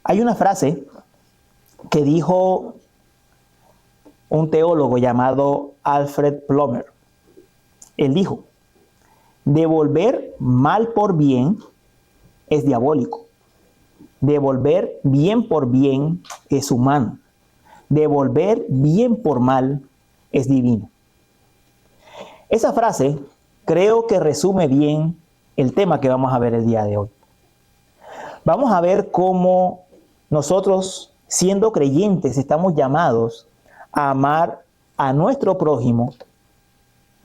Hay una frase que dijo un teólogo llamado Alfred Plummer. Él dijo: devolver mal por bien es diabólico. Devolver bien por bien es humano. Devolver bien por mal es divino. Esa frase creo que resume bien el tema que vamos a ver el día de hoy. Vamos a ver cómo nosotros, siendo creyentes, estamos llamados a amar a nuestro prójimo,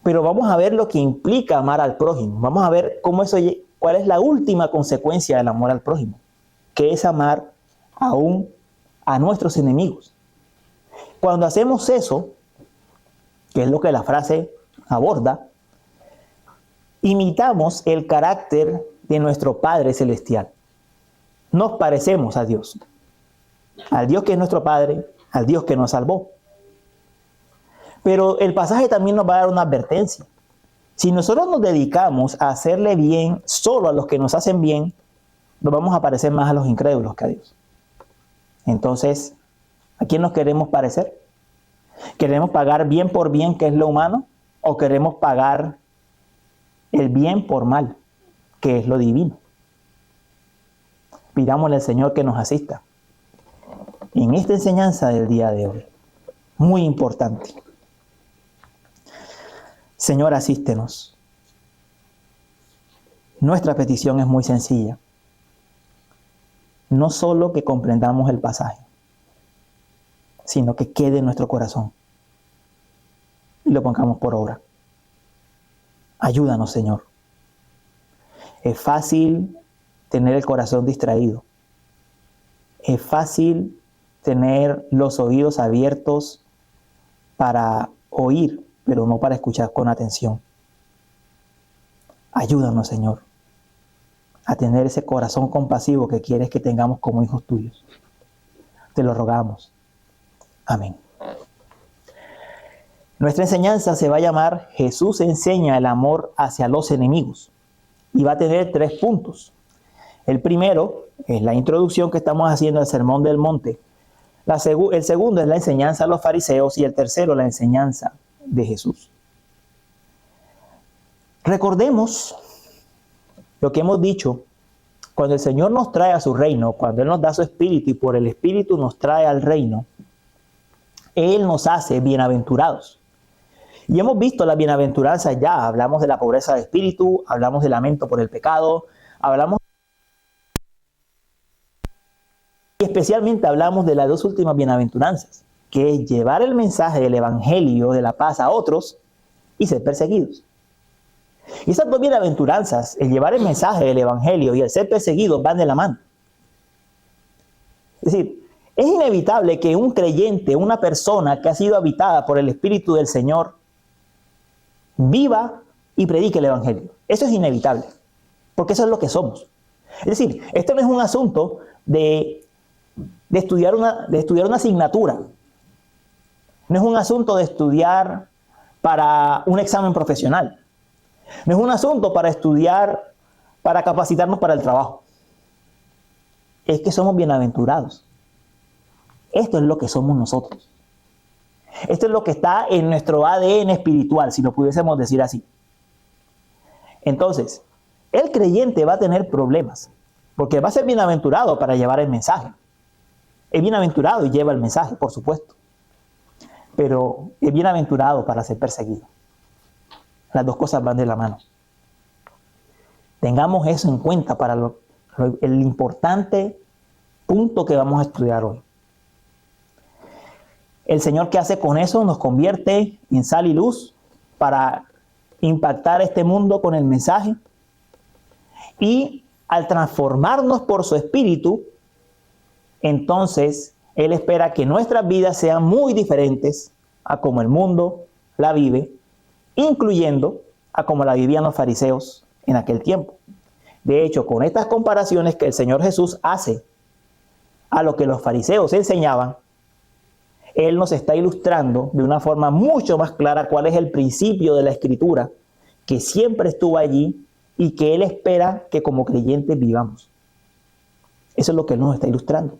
pero vamos a ver lo que implica amar al prójimo. Vamos a ver cuál es la última consecuencia del amor al prójimo, que es amar aún a nuestros enemigos. Cuando hacemos eso, que es lo que la frase aborda, imitamos el carácter de nuestro Padre Celestial. Nos parecemos a Dios, al Dios que es nuestro Padre, al Dios que nos salvó. Pero el pasaje también nos va a dar una advertencia. Si nosotros nos dedicamos a hacerle bien solo a los que nos hacen bien, nos vamos a parecer más a los incrédulos que a Dios. Entonces, ¿a quién nos queremos parecer? ¿Queremos pagar bien por bien, que es lo humano? ¿O queremos pagar el bien por mal, que es lo divino? Pidámosle al Señor que nos asista en esta enseñanza del día de hoy. Muy importante. Señor, asístenos. Nuestra petición es muy sencilla. No solo que comprendamos el pasaje, sino que quede en nuestro corazón y lo pongamos por obra. Ayúdanos, Señor. Es fácil tener el corazón distraído. Es fácil tener los oídos abiertos para oír, pero no para escuchar con atención. Ayúdanos, Señor, a tener ese corazón compasivo que quieres que tengamos como hijos tuyos. Te lo rogamos. Amén. Nuestra enseñanza se va a llamar Jesús enseña el amor hacia los enemigos y va a tener 3 puntos. El primero es la introducción que estamos haciendo al Sermón del Monte. El segundo es la enseñanza a los fariseos y el tercero la enseñanza de Jesús. Recordemos lo que hemos dicho. Cuando el Señor nos trae a su reino, cuando Él nos da su espíritu y por el espíritu nos trae al reino, Él nos hace bienaventurados. Y hemos visto las bienaventuranzas ya. Hablamos de la pobreza de espíritu, hablamos del lamento por el pecado, y especialmente hablamos de las 2 últimas bienaventuranzas, que es llevar el mensaje del evangelio de la paz a otros y ser perseguidos. Y esas 2 bienaventuranzas, el llevar el mensaje del evangelio y el ser perseguidos, van de la mano. Es decir, es inevitable que un creyente, una persona que ha sido habitada por el Espíritu del Señor, viva y predique el evangelio. Eso es inevitable, porque eso es lo que somos. Es decir, esto no es un asunto de estudiar una asignatura. No es un asunto de estudiar para un examen profesional. No es un asunto para estudiar, para capacitarnos para el trabajo. Es que somos bienaventurados. Esto es lo que somos nosotros. Esto es lo que está en nuestro ADN espiritual, si lo pudiésemos decir así. Entonces, el creyente va a tener problemas, porque va a ser bienaventurado para llevar el mensaje. Es bienaventurado y lleva el mensaje, por supuesto. Pero es bienaventurado para ser perseguido. Las 2 cosas van de la mano. Tengamos eso en cuenta para el importante punto que vamos a estudiar hoy. El Señor, ¿qué hace con eso? Nos convierte en sal y luz para impactar este mundo con el mensaje. Y al transformarnos por su espíritu, entonces Él espera que nuestras vidas sean muy diferentes a como el mundo la vive, incluyendo a como la vivían los fariseos en aquel tiempo. De hecho, con estas comparaciones que el Señor Jesús hace a lo que los fariseos enseñaban, Él nos está ilustrando de una forma mucho más clara cuál es el principio de la Escritura, que siempre estuvo allí y que Él espera que como creyentes vivamos. Eso es lo que Él nos está ilustrando.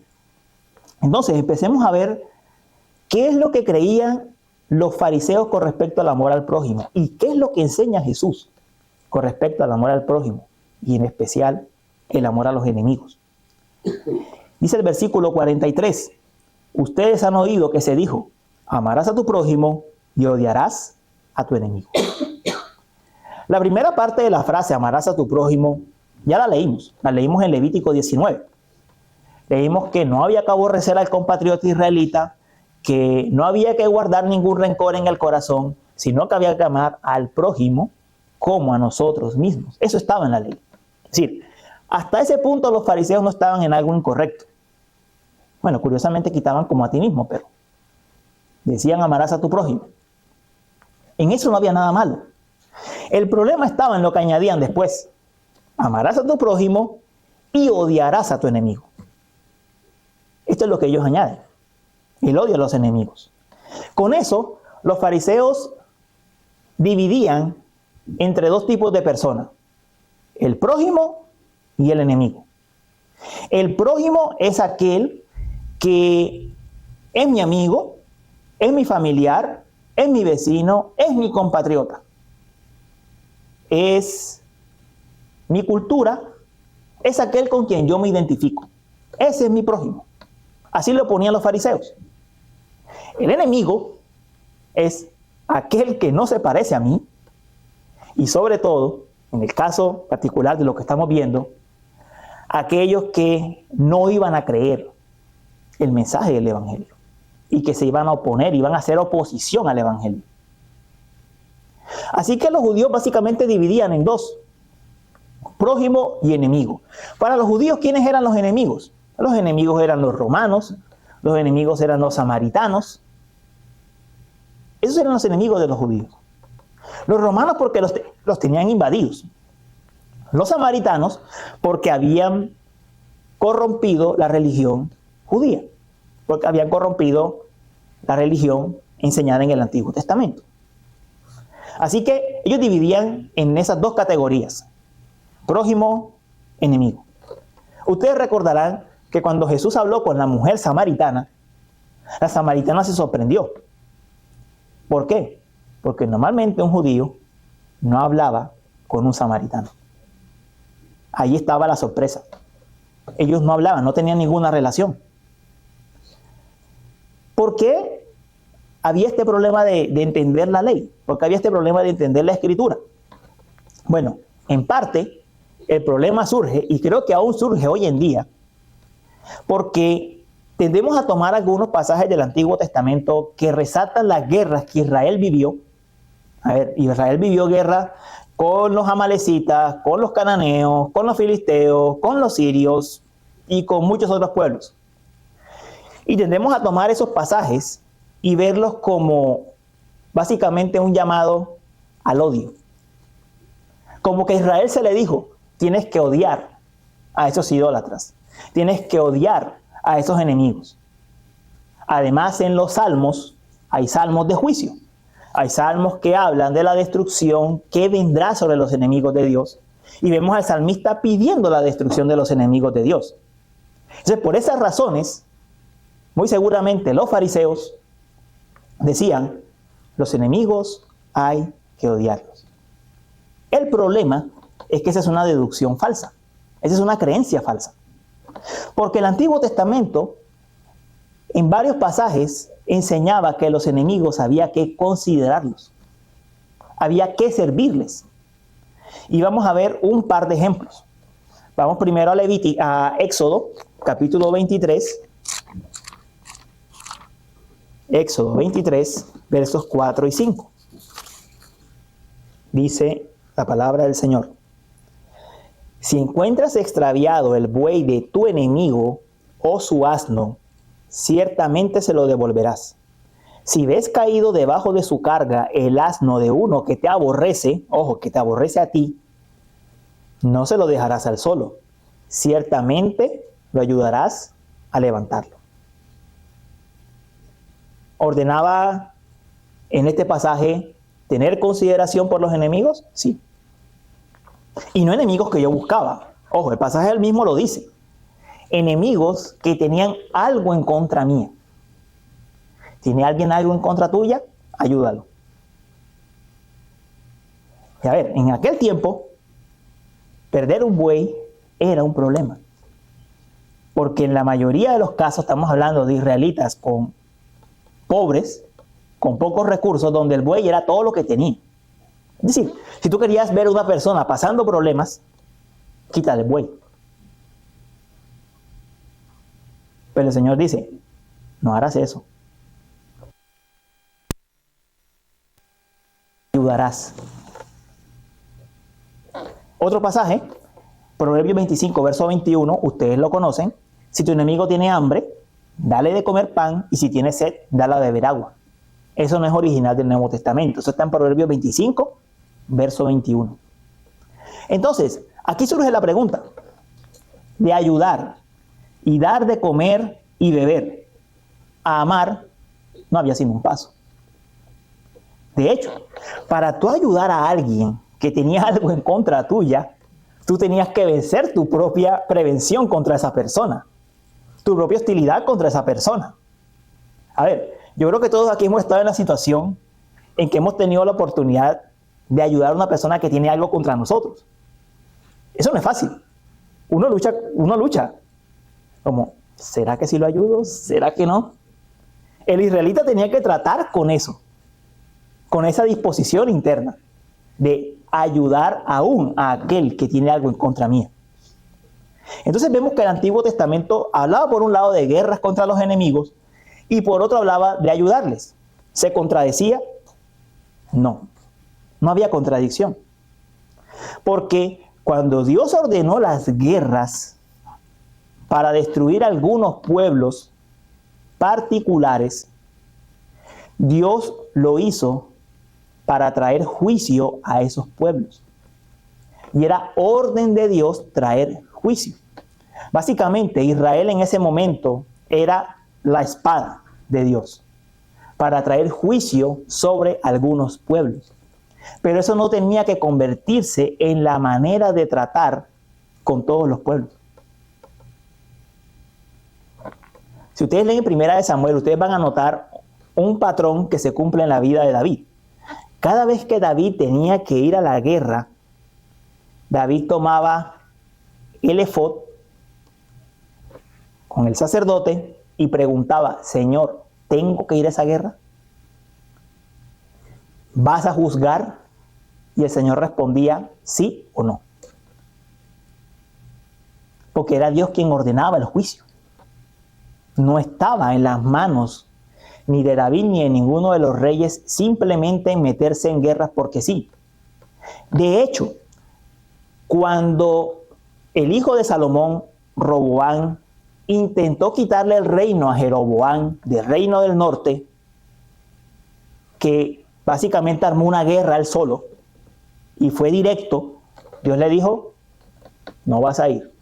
Entonces, empecemos a ver qué es lo que creían los fariseos con respecto al amor al prójimo y qué es lo que enseña Jesús con respecto al amor al prójimo y en especial el amor a los enemigos. Dice el versículo 43, ustedes han oído que se dijo, amarás a tu prójimo y odiarás a tu enemigo. La primera parte de la frase, amarás a tu prójimo, ya la leímos en Levítico 19. Leímos que no había que aborrecer al compatriota israelita, que no había que guardar ningún rencor en el corazón, sino que había que amar al prójimo como a nosotros mismos. Eso estaba en la ley. Es decir, hasta ese punto los fariseos no estaban en algo incorrecto. Bueno, curiosamente quitaban como a ti mismo, pero decían amarás a tu prójimo. En eso no había nada malo. El problema estaba en lo que añadían después. Amarás a tu prójimo y odiarás a tu enemigo. Esto es lo que ellos añaden. El odio a los enemigos. Con eso, los fariseos dividían entre dos tipos de personas. El prójimo y el enemigo. El prójimo es aquel que es mi amigo, es mi familiar, es mi vecino, es mi compatriota. Es mi cultura, es aquel con quien yo me identifico. Ese es mi prójimo. Así lo ponían los fariseos. El enemigo es aquel que no se parece a mí y sobre todo, en el caso particular de lo que estamos viendo, aquellos que no iban a creer el mensaje del evangelio y que se iban a oponer, iban a hacer oposición al evangelio. Así que los judíos básicamente dividían en dos, prójimo y enemigo. Para los judíos, ¿quiénes eran los enemigos? Los enemigos eran los romanos, los enemigos eran los samaritanos. Esos eran los enemigos de los judíos. Los romanos porque los tenían invadidos. Los samaritanos porque habían corrompido la religión judía, porque habían corrompido la religión enseñada en el Antiguo Testamento. Así que ellos dividían en esas dos categorías, prójimo, enemigo. Ustedes recordarán que cuando Jesús habló con la mujer samaritana, la samaritana se sorprendió. ¿Por qué? Porque normalmente un judío no hablaba con un samaritano. Ahí estaba la sorpresa. Ellos no hablaban, no tenían ninguna relación. ¿Por qué había este problema de entender la ley? ¿Por qué había este problema de entender la escritura? Bueno, en parte, el problema surge, y creo que aún surge hoy en día, porque tendemos a tomar algunos pasajes del Antiguo Testamento que resaltan las guerras que Israel vivió. A ver, Israel vivió guerra con los amalecitas, con los cananeos, con los filisteos, con los sirios y con muchos otros pueblos. Y tendemos a tomar esos pasajes y verlos como básicamente un llamado al odio. Como que a Israel se le dijo, tienes que odiar a esos idólatras, tienes que odiar a esos enemigos. Además, en los salmos hay salmos de juicio. Hay salmos que hablan de la destrucción que vendrá sobre los enemigos de Dios. Y vemos al salmista pidiendo la destrucción de los enemigos de Dios. Entonces, por esas razones, muy seguramente los fariseos decían, los enemigos hay que odiarlos. El problema es que esa es una deducción falsa. Esa es una creencia falsa. Porque el Antiguo Testamento, en varios pasajes, enseñaba que los enemigos había que considerarlos, había que servirles. Y vamos a ver un par de ejemplos. Vamos primero a Éxodo, capítulo 23. Éxodo 23, versos 4 y 5. Dice la palabra del Señor. Si encuentras extraviado el buey de tu enemigo o su asno, ciertamente se lo devolverás. Si ves caído debajo de su carga el asno de uno que te aborrece, ojo, que te aborrece a ti, no se lo dejarás al solo. Ciertamente lo ayudarás a levantarlo. ¿Ordenaba en este pasaje tener consideración por los enemigos? Sí. Y no enemigos que yo buscaba. Ojo, el pasaje él mismo lo dice. enemigos que tenían algo en contra mía. ¿Tiene alguien algo en contra tuya? Ayúdalo. Y a ver, en aquel tiempo, perder un buey era un problema. Porque en la mayoría de los casos estamos hablando de israelitas con pobres, con pocos recursos, donde el buey era todo lo que tenía. Es decir, si tú querías ver a una persona pasando problemas, quítale el buey. Pero el Señor dice, no harás eso. Ayudarás. Otro pasaje, Proverbios 25, verso 21, ustedes lo conocen. Si tu enemigo tiene hambre, dale de comer pan, y si tiene sed, dale a beber agua. Eso no es original del Nuevo Testamento. Eso está en Proverbios 25, verso 21. Entonces, aquí surge la pregunta de ayudar y dar de comer y beber. A amar no había sino un paso. De hecho, para tú ayudar a alguien que tenía algo en contra tuya, tú tenías que vencer tu propia prevención contra esa persona, tu propia hostilidad contra esa persona. A ver, yo creo que todos aquí hemos estado en la situación en que hemos tenido la oportunidad de ayudar a una persona que tiene algo contra nosotros. Eso no es fácil. Uno lucha. Como, ¿será que sí lo ayudo? ¿Será que no? El israelita tenía que tratar con eso, con esa disposición interna de ayudar aún a aquel que tiene algo en contra mía. Entonces vemos que el Antiguo Testamento hablaba por un lado de guerras contra los enemigos y por otro hablaba de ayudarles. ¿Se contradecía? No había contradicción. Porque cuando Dios ordenó las guerras para destruir algunos pueblos particulares, Dios lo hizo para traer juicio a esos pueblos. Y era orden de Dios traer juicio. Básicamente, Israel en ese momento era la espada de Dios para traer juicio sobre algunos pueblos. Pero eso no tenía que convertirse en la manera de tratar con todos los pueblos. Si ustedes leen en 1 Samuel, ustedes van a notar un patrón que se cumple en la vida de David. Cada vez que David tenía que ir a la guerra, David tomaba el efod con el sacerdote y preguntaba, Señor, ¿tengo que ir a esa guerra? ¿Vas a juzgar? Y el Señor respondía, sí o no. Porque era Dios quien ordenaba el juicio. No estaba en las manos ni de David ni de ninguno de los reyes simplemente en meterse en guerras porque sí. De hecho, cuando el hijo de Salomón, Roboam, intentó quitarle el reino a Jeroboam del reino del norte, que básicamente armó una guerra él solo y fue directo, Dios le dijo, no vas a ir,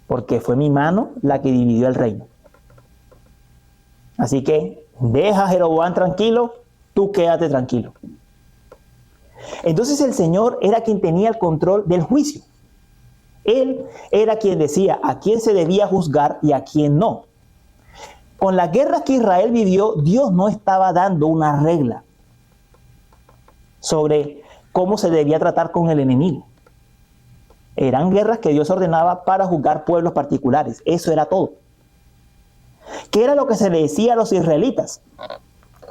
porque fue mi mano la que dividió el reino. Así que deja a Jeroboam tranquilo, tú quédate tranquilo. Entonces el Señor era quien tenía el control del juicio. Él era quien decía a quién se debía juzgar y a quién no. Con las guerras que Israel vivió, Dios no estaba dando una regla sobre cómo se debía tratar con el enemigo. Eran guerras que Dios ordenaba para juzgar pueblos particulares. Eso era todo. ¿Qué era lo que se le decía a los israelitas?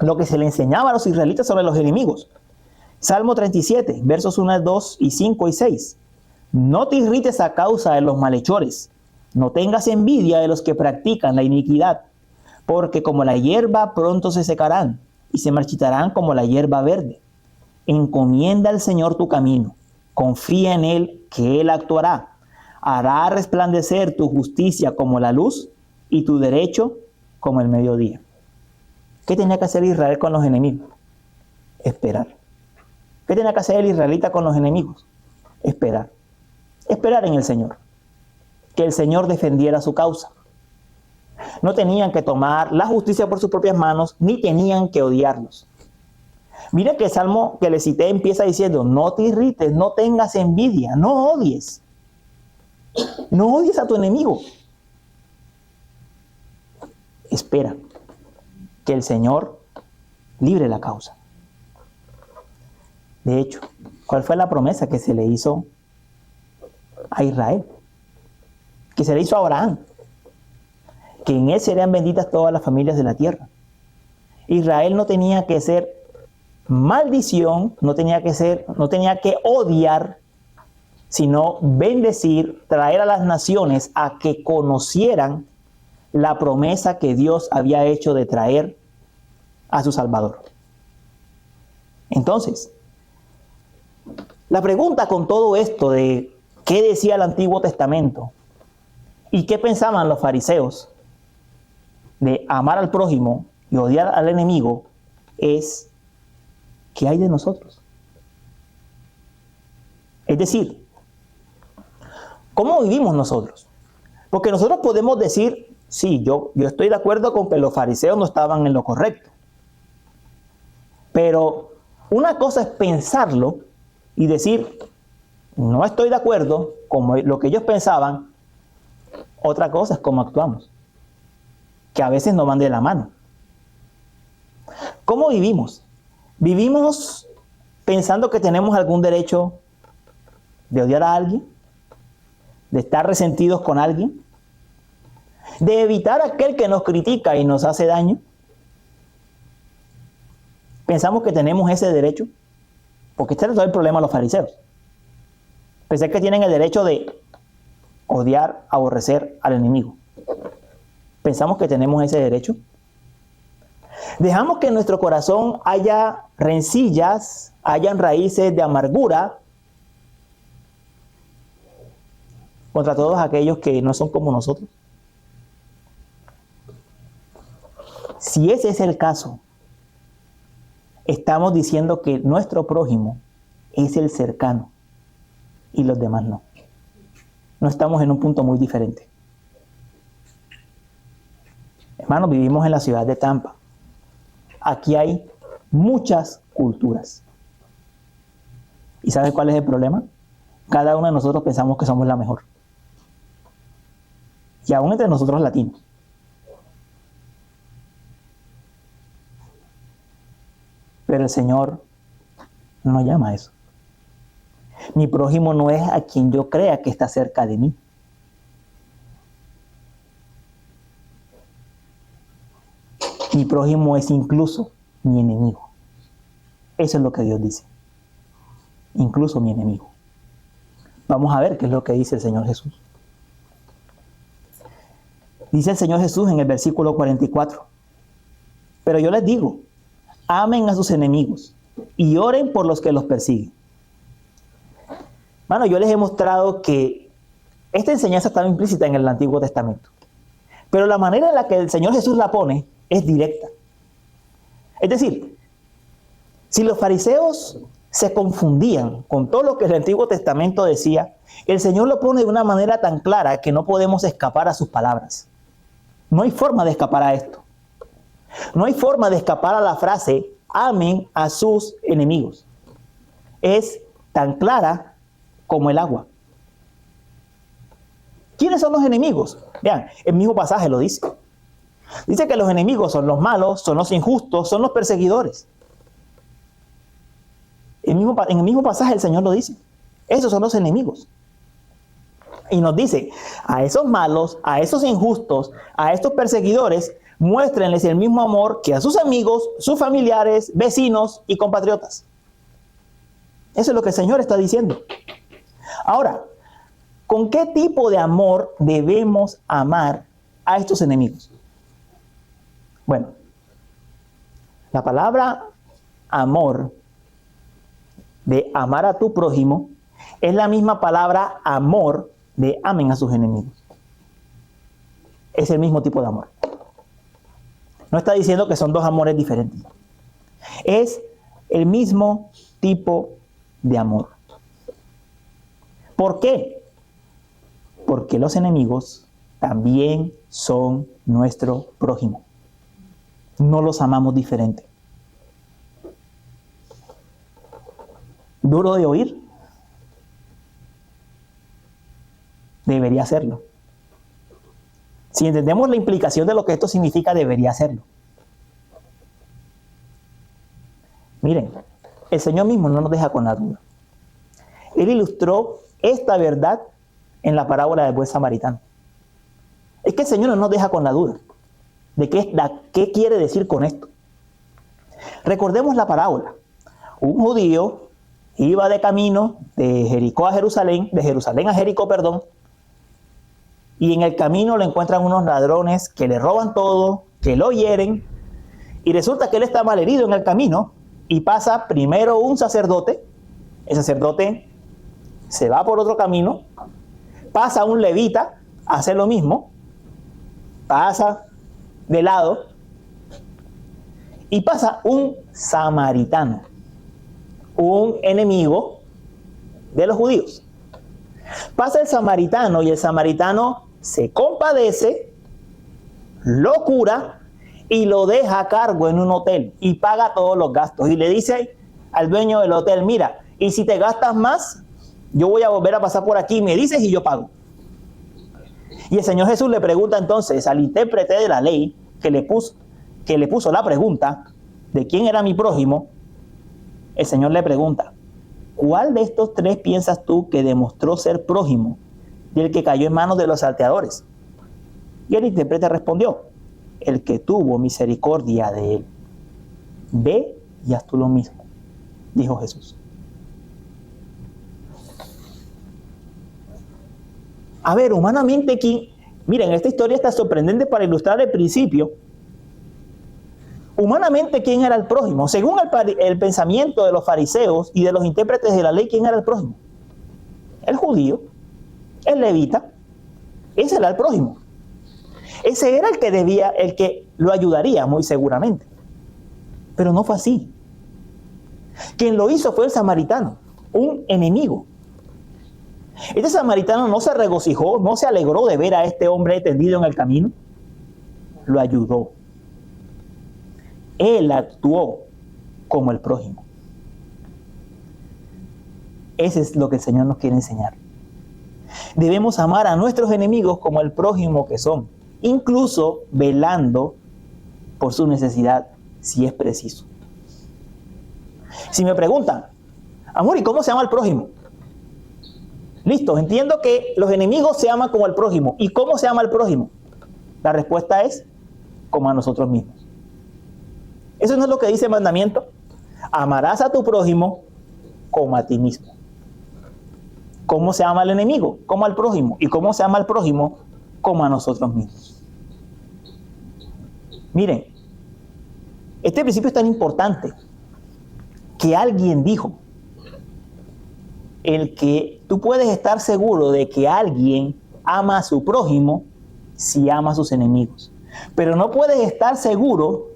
Lo que se le enseñaba a los israelitas sobre los enemigos. Salmo 37, versos 1, 2, 5 y 6. No te irrites a causa de los malhechores, no tengas envidia de los que practican la iniquidad, porque como la hierba pronto se secarán y se marchitarán como la hierba verde. Encomienda al Señor tu camino, confía en Él que Él actuará. Hará resplandecer tu justicia como la luz y tu derecho como el mediodía. ¿Qué tenía que hacer Israel con los enemigos? Esperar. ¿Qué tenía que hacer el israelita con los enemigos? Esperar. Esperar en el Señor. Que el Señor defendiera su causa. No tenían que tomar la justicia por sus propias manos, ni tenían que odiarlos. Mira que el salmo que le cité empieza diciendo, no te irrites, no tengas envidia, no odies. No odies a tu enemigo. espera que el Señor libre la causa. De hecho, ¿cuál fue la promesa que se le hizo a Israel? Que se le hizo a Abraham. Que en él serían benditas todas las familias de la tierra. Israel no tenía que ser maldición, no tenía que odiar, sino bendecir, traer a las naciones a que conocieran la promesa que Dios había hecho de traer a su Salvador. Entonces, la pregunta con todo esto de qué decía el Antiguo Testamento y qué pensaban los fariseos de amar al prójimo y odiar al enemigo es, ¿qué hay de nosotros? Es decir, ¿cómo vivimos nosotros? Porque nosotros podemos decir, sí, yo estoy de acuerdo con que los fariseos no estaban en lo correcto. Pero una cosa es pensarlo y decir, no estoy de acuerdo con lo que ellos pensaban. Otra cosa es cómo actuamos, que a veces no van de la mano. ¿Cómo vivimos? ¿Vivimos pensando que tenemos algún derecho de odiar a alguien? ¿De estar resentidos con alguien? ¿De evitar a aquel que nos critica y nos hace daño? ¿Pensamos que tenemos ese derecho? Porque este es todo el problema de los fariseos. Pensé que tienen el derecho de odiar, aborrecer al enemigo. ¿Pensamos que tenemos ese derecho? Dejamos que en nuestro corazón haya rencillas, hayan raíces de amargura contra todos aquellos que no son como nosotros. Si ese es el caso, estamos diciendo que nuestro prójimo es el cercano y los demás no. No estamos en un punto muy diferente. Hermanos, vivimos en la ciudad de Tampa. Aquí hay muchas culturas. ¿Y sabes cuál es el problema? Cada uno de nosotros pensamos que somos la mejor. Y aún entre nosotros latinos. Pero el Señor no llama a eso. Mi prójimo no es a quien yo crea que está cerca de mí. Mi prójimo es incluso mi enemigo. Eso es lo que Dios dice. Incluso mi enemigo. Vamos a ver qué es lo que dice el Señor Jesús. Dice el Señor Jesús en el versículo 44. Pero yo les digo, amen a sus enemigos y oren por los que los persiguen. Bueno, yo les he mostrado que esta enseñanza estaba implícita en el Antiguo Testamento. Pero la manera en la que el Señor Jesús la pone es directa. Es decir, si los fariseos se confundían con todo lo que el Antiguo Testamento decía, el Señor lo pone de una manera tan clara que no podemos escapar a sus palabras. No hay forma de escapar a esto. No hay forma de escapar a la frase, amen a sus enemigos. Es tan clara como el agua. ¿Quiénes son los enemigos? Vean, el mismo pasaje lo dice. Dice que los enemigos son los malos, son los injustos, son los perseguidores. En el mismo pasaje el Señor lo dice. Esos son los enemigos. Y nos dice, a esos malos, a esos injustos, a estos perseguidores, muéstrenles el mismo amor que a sus amigos, sus familiares, vecinos y compatriotas. Eso es lo que el Señor está diciendo. Ahora, ¿con qué tipo de amor debemos amar a estos enemigos? Bueno, la palabra amor, de amar a tu prójimo, es la misma palabra amor de amen a sus enemigos. Es el mismo tipo de amor. No está diciendo que son dos amores diferentes. Es el mismo tipo de amor. ¿Por qué? Porque los enemigos también son nuestro prójimo. No los amamos diferente. ¿Duro de oír? Debería serlo. Si entendemos la implicación de lo que esto significa, debería hacerlo. Miren, el Señor mismo no nos deja con la duda. Él ilustró esta verdad en la parábola del buen samaritano. Es que el Señor no nos deja con la duda de qué quiere decir con esto. Recordemos la parábola. Un judío iba de camino de Jericó a Jerusalén, de Jerusalén a Jericó, y en el camino le encuentran unos ladrones que le roban todo, que lo hieren, y resulta que él está malherido en el camino, y pasa primero un sacerdote. El sacerdote se va por otro camino, pasa un levita, hace lo mismo, pasa de lado, y pasa un samaritano, un enemigo de los judíos. Pasa el samaritano y el samaritano se compadece, lo cura y lo deja a cargo en un hotel y paga todos los gastos. Y le dice al dueño del hotel, mira, y si te gastas más, yo voy a volver a pasar por aquí, me dices y yo pago. Y el Señor Jesús le pregunta entonces al intérprete de la ley que le puso la pregunta de quién era mi prójimo. El Señor le pregunta, ¿cuál de estos tres piensas tú que demostró ser prójimo del que cayó en manos de los salteadores? Y el intérprete respondió, el que tuvo misericordia de él. Ve y haz tú lo mismo, dijo Jesús. A ver, humanamente aquí, miren, esta historia está sorprendente para ilustrar el principio. Humanamente, ¿quién era el prójimo? Según el pensamiento de los fariseos y de los intérpretes de la ley, ¿quién era el prójimo? El judío, el levita, ese era el prójimo. Ese era el que lo ayudaría muy seguramente. Pero no fue así. Quien lo hizo fue el samaritano, un enemigo. Este samaritano no se regocijó, no se alegró de ver a este hombre tendido en el camino. Lo ayudó. Él actuó como el prójimo. Ese es lo que el Señor nos quiere enseñar. Debemos amar a nuestros enemigos como el prójimo que son, incluso velando por su necesidad si es preciso. Si me preguntan, amor, ¿y cómo se ama al prójimo? Listo, entiendo que los enemigos se aman como el prójimo. ¿Y cómo se ama al prójimo? La respuesta es como a nosotros mismos. ¿Eso no es lo que dice el mandamiento? Amarás a tu prójimo como a ti mismo. ¿Cómo se ama al enemigo? Como al prójimo. ¿Y cómo se ama al prójimo? Como a nosotros mismos. Miren, este principio es tan importante que alguien dijo, el que tú puedes estar seguro de que alguien ama a su prójimo si ama a sus enemigos. Pero no puedes estar seguro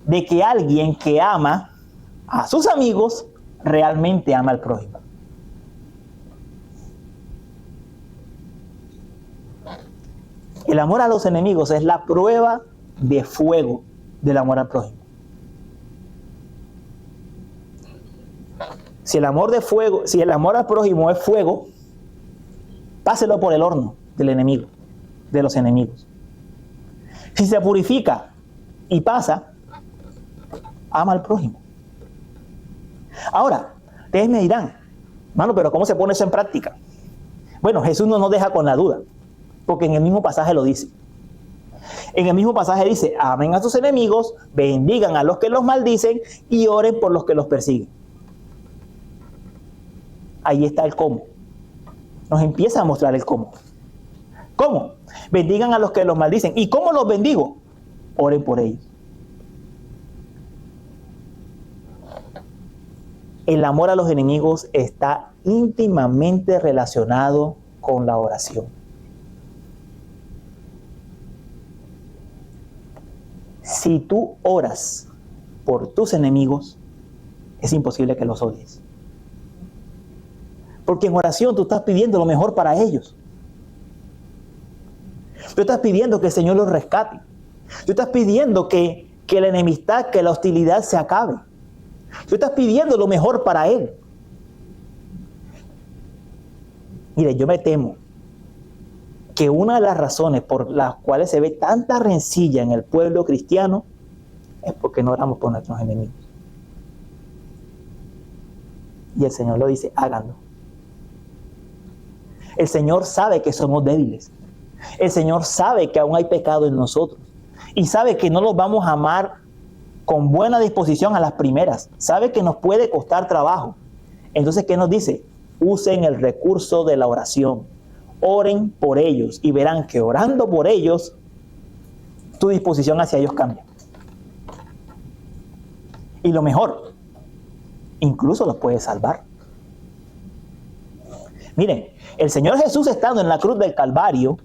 de que alguien que ama a sus amigos realmente ama al prójimo. El amor a los enemigos es la prueba de fuego del amor al prójimo. Si el amor al prójimo es fuego, páselo por el horno del enemigo, de los enemigos. Si se purifica y pasa, ama al prójimo. Ahora, ustedes me dirán, mano, pero ¿cómo se pone eso en práctica? Bueno, Jesús no nos deja con la duda, porque en el mismo pasaje lo dice. En el mismo pasaje dice, amen a sus enemigos, bendigan a los que los maldicen y oren por los que los persiguen. Ahí está el cómo. Nos empieza a mostrar el cómo. ¿Cómo? Bendigan a los que los maldicen. ¿Y cómo los bendigo? Oren por ellos. El amor a los enemigos está íntimamente relacionado con la oración. Si tú oras por tus enemigos, es imposible que los odies. Porque en oración tú estás pidiendo lo mejor para ellos. Tú estás pidiendo que el Señor los rescate. Tú estás pidiendo que la enemistad, que la hostilidad se acabe. Tú estás pidiendo lo mejor para Él. Mire, yo me temo que una de las razones por las cuales se ve tanta rencilla en el pueblo cristiano es porque no oramos por nuestros enemigos. Y el Señor lo dice, háganlo. El Señor sabe que somos débiles. El Señor sabe que aún hay pecado en nosotros. Y sabe que no los vamos a amar con buena disposición a las primeras. Sabe que nos puede costar trabajo. Entonces, ¿qué nos dice? Usen el recurso de la oración. Oren por ellos y verán que orando por ellos, tu disposición hacia ellos cambia. Y lo mejor, incluso los puede salvar. Miren, el Señor Jesús, estando en la cruz del Calvario,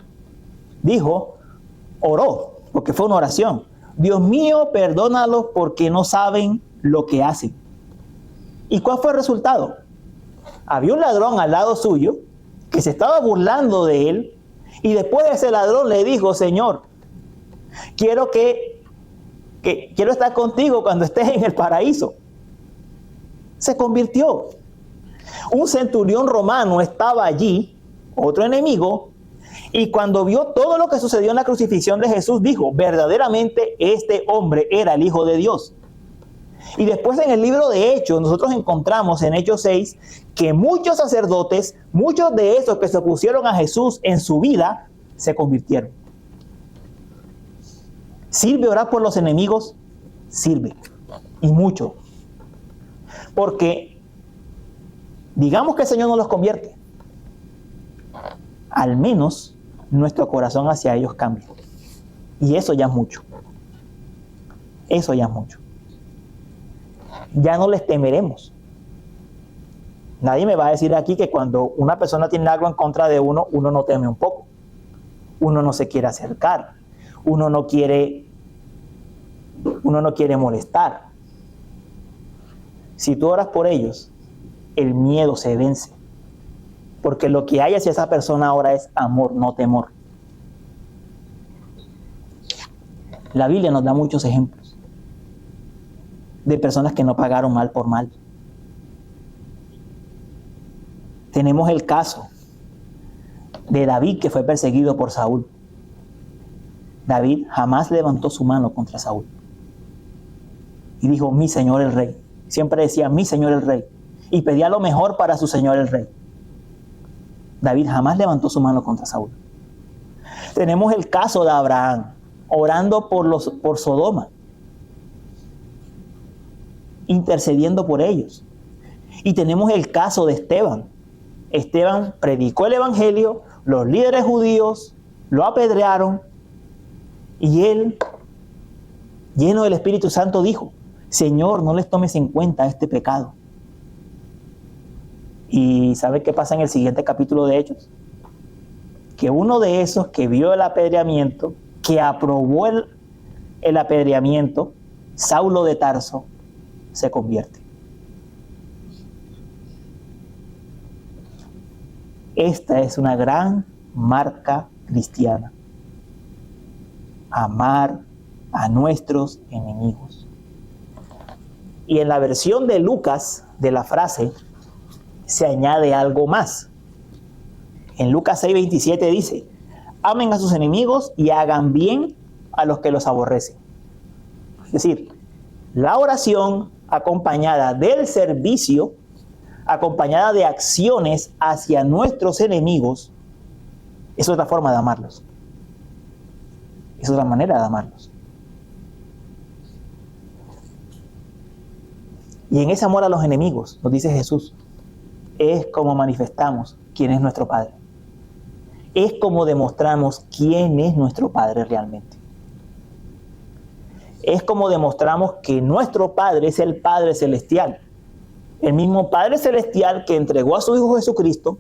oró, porque fue una oración. Dios mío, perdónalos porque no saben lo que hacen. ¿Y cuál fue el resultado? Había un ladrón al lado suyo que se estaba burlando de él, y después ese ladrón le dijo, Señor, quiero estar contigo cuando estés en el paraíso. Se convirtió. Un centurión romano estaba allí, otro enemigo, y cuando vio todo lo que sucedió en la crucifixión de Jesús, dijo, verdaderamente este hombre era el Hijo de Dios. Y después en el libro de Hechos, nosotros encontramos en Hechos 6, que muchos sacerdotes, muchos de esos que se opusieron a Jesús en su vida, se convirtieron. ¿Sirve orar por los enemigos? Sirve. Y mucho. Porque, digamos que el Señor no los convierte, al menos nuestro corazón hacia ellos cambia. Y eso ya es mucho. Eso ya es mucho. Ya no les temeremos. Nadie me va a decir aquí que cuando una persona tiene algo en contra de uno, uno no teme un poco. Uno no se quiere acercar. Uno no quiere molestar. Si tú oras por ellos, el miedo se vence. Porque lo que hay hacia esa persona ahora es amor, no temor. La Biblia nos da muchos ejemplos de personas que no pagaron mal por mal. Tenemos el caso de David, que fue perseguido por Saúl. David jamás levantó su mano contra Saúl. Y dijo, mi señor el rey. Siempre decía, mi señor el rey. Y pedía lo mejor para su señor el rey. David jamás levantó su mano contra Saúl. Tenemos el caso de Abraham, orando por Sodoma, intercediendo por ellos. Y tenemos el caso de Esteban. Esteban predicó el evangelio, los líderes judíos lo apedrearon, y él, lleno del Espíritu Santo, dijo, Señor, no les tomes en cuenta este pecado. ¿Y sabe qué pasa en el siguiente capítulo de Hechos? Que uno de esos que vio el apedreamiento, que aprobó el apedreamiento, Saulo de Tarso, se convierte. Esta es una gran marca cristiana. Amar a nuestros enemigos. Y en la versión de Lucas de la frase se añade algo más. En Lucas 6:27 dice, amen a sus enemigos y hagan bien a los que los aborrecen. Es decir, la oración acompañada del servicio, acompañada de acciones hacia nuestros enemigos, es otra forma de amarlos. Es otra manera de amarlos. Y en ese amor a los enemigos, nos dice Jesús, es como manifestamos quién es nuestro Padre. Es como demostramos quién es nuestro Padre realmente. Es como demostramos que nuestro Padre es el Padre Celestial. El mismo Padre Celestial que entregó a su Hijo Jesucristo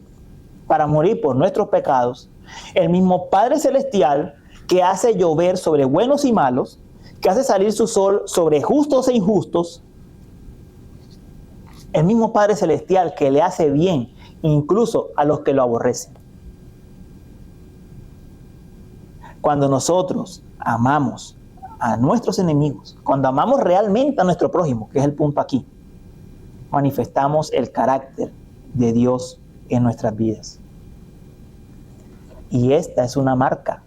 para morir por nuestros pecados. El mismo Padre Celestial que hace llover sobre buenos y malos, que hace salir su sol sobre justos e injustos. El mismo Padre Celestial que le hace bien incluso a los que lo aborrecen. Cuando nosotros amamos a nuestros enemigos, cuando amamos realmente a nuestro prójimo, que es el punto aquí, manifestamos el carácter de Dios en nuestras vidas. Y esta es una marca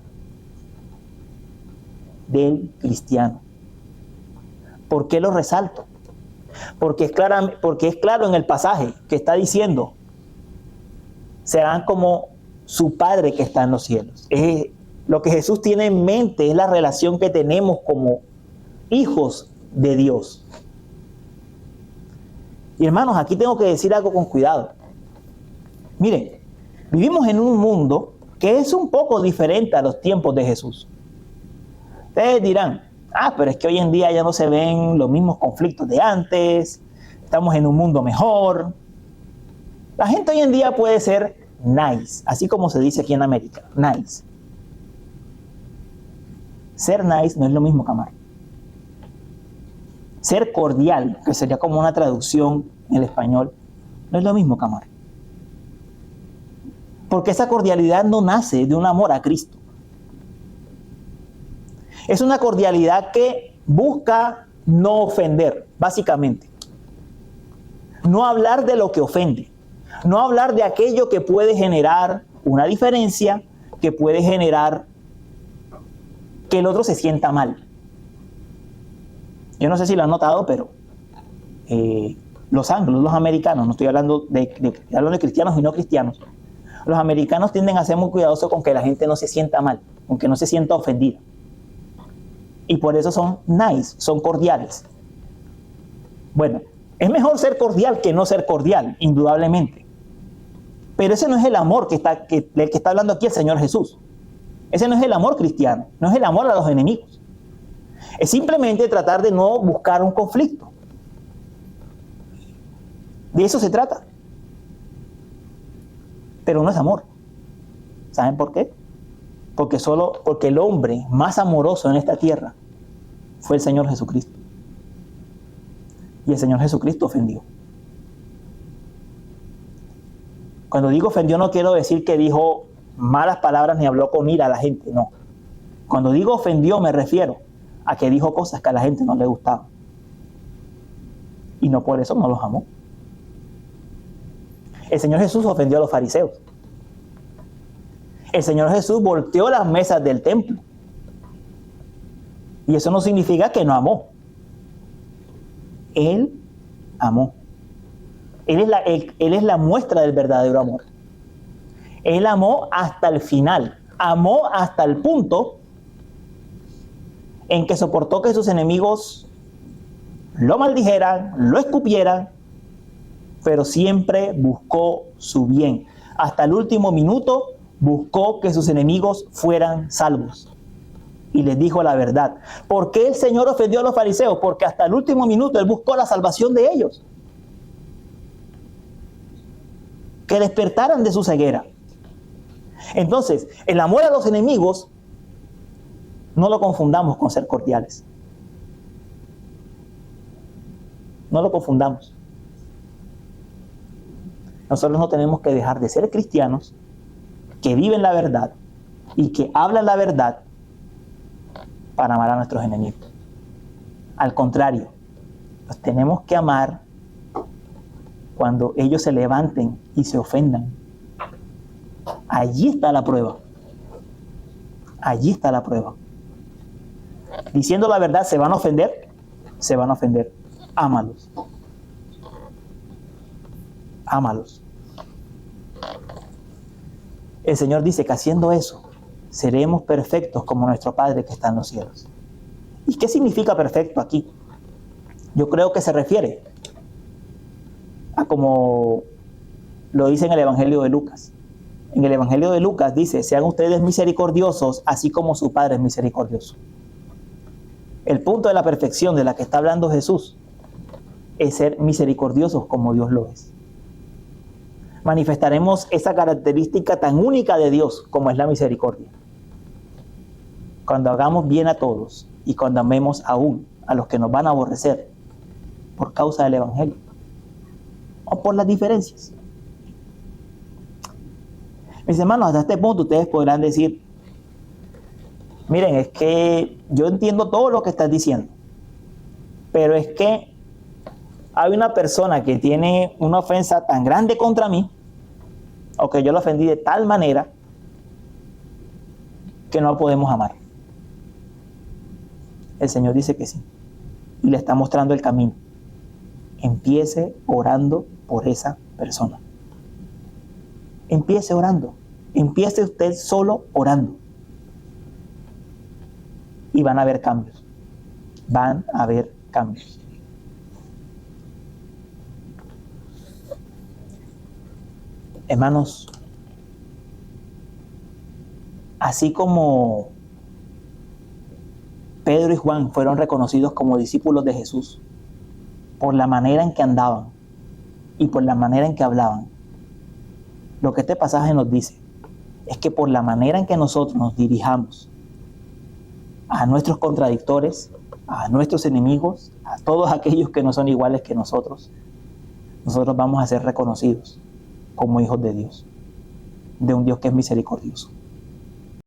del cristiano. ¿Por qué lo resalto? Porque es claro en el pasaje que está diciendo, serán como su Padre que está en los cielos. Lo que Jesús tiene en mente es la relación que tenemos como hijos de Dios. Y hermanos, aquí tengo que decir algo con cuidado. Miren, vivimos en un mundo que es un poco diferente a los tiempos de Jesús. Ustedes dirán, pero es que hoy en día ya no se ven los mismos conflictos de antes, estamos en un mundo mejor. La gente hoy en día puede ser nice, así como se dice aquí en América, nice. Ser nice no es lo mismo que amar. Ser cordial, que sería como una traducción en el español, no es lo mismo que amar. Porque esa cordialidad no nace de un amor a Cristo. Es una cordialidad que busca no ofender, básicamente. No hablar de lo que ofende. No hablar de aquello que puede generar una diferencia, que puede generar que el otro se sienta mal. Yo no sé si lo han notado, pero los anglos, los americanos, no estoy hablando de cristianos y no cristianos, los americanos tienden a ser muy cuidadosos con que la gente no se sienta mal, con que no se sienta ofendida. Y por eso son nice, son cordiales. Bueno, es mejor ser cordial que no ser cordial, indudablemente. Pero ese no es el amor del que está hablando aquí el Señor Jesús. Ese no es el amor cristiano, no es el amor a los enemigos. Es simplemente tratar de no buscar un conflicto. De eso se trata. Pero no es amor. ¿Saben por qué? Porque el hombre más amoroso en esta tierra fue el Señor Jesucristo. Y el Señor Jesucristo ofendió. Cuando digo ofendió no quiero decir que dijo malas palabras ni habló con ira a la gente, no. Cuando digo ofendió me refiero a que dijo cosas que a la gente no le gustaban. Y no por eso no los amó. El Señor Jesús ofendió a los fariseos. El Señor Jesús volteó las mesas del templo. Y eso no significa que no amó. Él amó. Él es la muestra del verdadero amor. Él amó hasta el final. Amó hasta el punto en que soportó que sus enemigos lo maldijeran, lo escupieran, pero siempre buscó su bien. Hasta el último minuto buscó que sus enemigos fueran salvos. Y les dijo la verdad. ¿Por qué el Señor ofendió a los fariseos? Porque hasta el último minuto Él buscó la salvación de ellos. Que despertaran de su ceguera. Entonces, el amor a los enemigos no lo confundamos con ser cordiales. No lo confundamos. Nosotros no tenemos que dejar de ser cristianos que viven la verdad y que hablan la verdad para amar a nuestros enemigos. Al contrario, los tenemos que amar cuando ellos se levanten y se ofendan. Allí está la prueba. Allí está la prueba. Diciendo la verdad, ¿se van a ofender? Se van a ofender. Ámalos. Ámalos. El Señor dice que haciendo eso, seremos perfectos como nuestro Padre que está en los cielos. ¿Y qué significa perfecto aquí? Yo creo que se refiere a como lo dice en el Evangelio de Lucas. En el Evangelio de Lucas dice, sean ustedes misericordiosos, así como su Padre es misericordioso. El punto de la perfección de la que está hablando Jesús es ser misericordiosos como Dios lo es. Manifestaremos esa característica tan única de Dios como es la misericordia. Cuando hagamos bien a todos y cuando amemos aún a los que nos van a aborrecer por causa del Evangelio o por las diferencias. Mis hermanos, hasta este punto ustedes podrán decir, miren, es que yo entiendo todo lo que estás diciendo, pero es que hay una persona que tiene una ofensa tan grande contra mí, o que yo lo ofendí de tal manera, que no podemos amar. El Señor dice que sí. Y le está mostrando el camino. Empiece orando por esa persona. Empiece orando. Empiece usted solo orando. Y van a haber cambios. Van a haber cambios. Hermanos, así como Pedro y Juan fueron reconocidos como discípulos de Jesús por la manera en que andaban y por la manera en que hablaban, lo que este pasaje nos dice es que por la manera en que nosotros nos dirijamos a nuestros contradictores, a nuestros enemigos, a todos aquellos que no son iguales que nosotros vamos a ser reconocidos como hijos de Dios, de un Dios que es misericordioso.